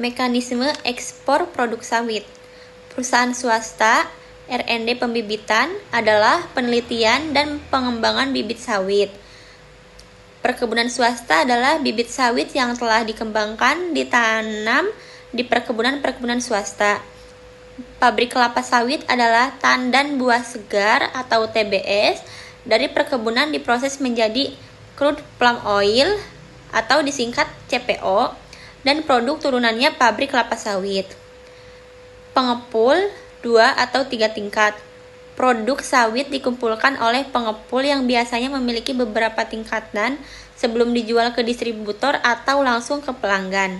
Mekanisme ekspor produk sawit. Perusahaan swasta, R&D pembibitan adalah penelitian dan pengembangan bibit sawit. Perkebunan swasta adalah bibit sawit yang telah dikembangkan, ditanam di perkebunan swasta. Pabrik kelapa sawit adalah tandan buah segar atau TBS dari perkebunan diproses menjadi crude palm oil atau disingkat CPO dan produk turunannya pabrik kelapa sawit. Pengepul 2 atau 3 tingkat. Produk sawit dikumpulkan oleh pengepul yang biasanya memiliki beberapa tingkatan sebelum dijual ke distributor atau langsung ke pelanggan.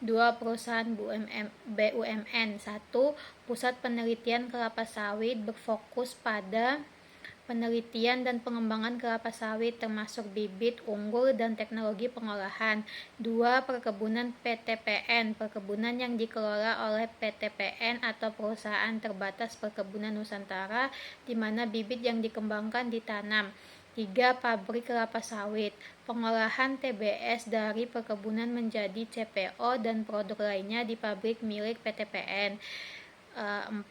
2. Perusahaan BUMN. 1. Pusat Penelitian Kelapa Sawit berfokus pada penelitian dan pengembangan kelapa sawit termasuk bibit unggul dan teknologi pengolahan. 2. Perkebunan PTPN. Perkebunan yang dikelola oleh PTPN atau Perusahaan Terbatas Perkebunan Nusantara, di mana bibit yang dikembangkan ditanam. 3. Pabrik kelapa sawit. Pengolahan TBS dari perkebunan menjadi CPO dan produk lainnya di pabrik milik PTPN. 4.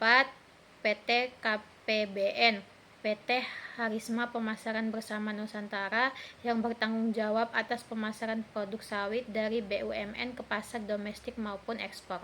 PT KPBN. PT Harisma Pemasaran Bersama Nusantara yang bertanggung jawab atas pemasaran produk sawit dari BUMN ke pasar domestik maupun ekspor.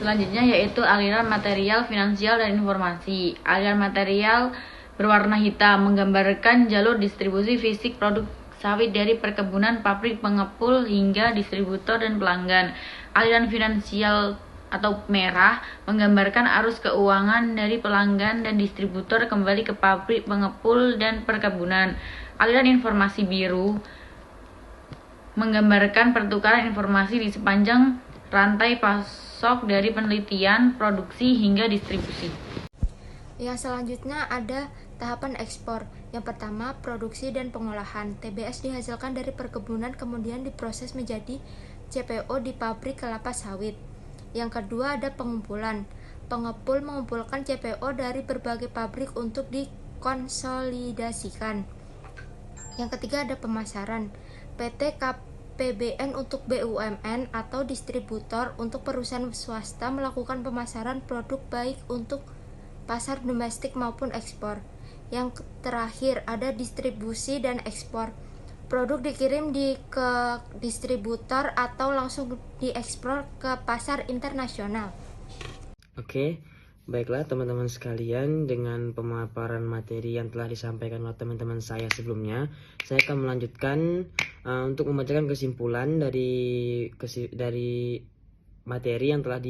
Selanjutnya yaitu aliran material, finansial, dan informasi. Aliran material berwarna hitam menggambarkan jalur distribusi fisik produk sawit dari perkebunan, pabrik, pengepul, hingga distributor dan pelanggan. Aliran finansial atau merah menggambarkan arus keuangan dari pelanggan dan distributor kembali ke pabrik, pengepul, dan perkebunan. Aliran informasi biru menggambarkan pertukaran informasi di sepanjang rantai pasok dari penelitian, produksi, hingga distribusi. Yang selanjutnya ada tahapan ekspor. Yang pertama, produksi dan pengolahan. TBS dihasilkan dari perkebunan kemudian diproses menjadi CPO di pabrik kelapa sawit. Yang kedua ada pengumpulan. Pengepul mengumpulkan CPO dari berbagai pabrik untuk dikonsolidasikan. Yang ketiga ada pemasaran. PT KPBN untuk BUMN atau distributor untuk perusahaan swasta melakukan pemasaran produk baik untuk pasar domestik maupun ekspor. Yang terakhir ada distribusi dan ekspor. Produk dikirim ke distributor atau langsung diekspor ke pasar internasional. Oke, baiklah teman-teman sekalian, dengan pemaparan materi yang telah disampaikan oleh teman-teman saya sebelumnya, saya akan melanjutkan untuk membacakan kesimpulan dari materi yang telah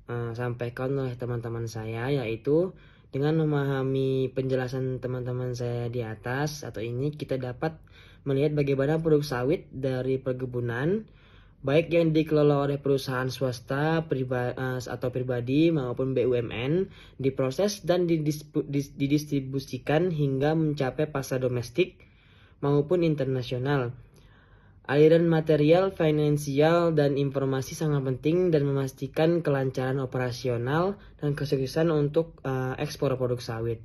disampaikan oleh teman-teman saya, yaitu dengan memahami penjelasan teman-teman saya di atas atau ini, kita dapat melihat bagaimana produk sawit dari perkebunan, baik yang dikelola oleh perusahaan swasta atau pribadi maupun BUMN, diproses dan didistribusikan hingga mencapai pasar domestik maupun internasional. Aliran material, finansial, dan informasi sangat penting dan memastikan kelancaran operasional dan kesuksesan untuk ekspor produk sawit.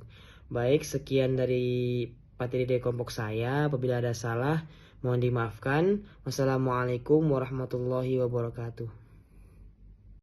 Baik, sekian dari materi dari kelompok saya. Apabila ada salah, mohon dimaafkan. Wassalamualaikum warahmatullahi wabarakatuh.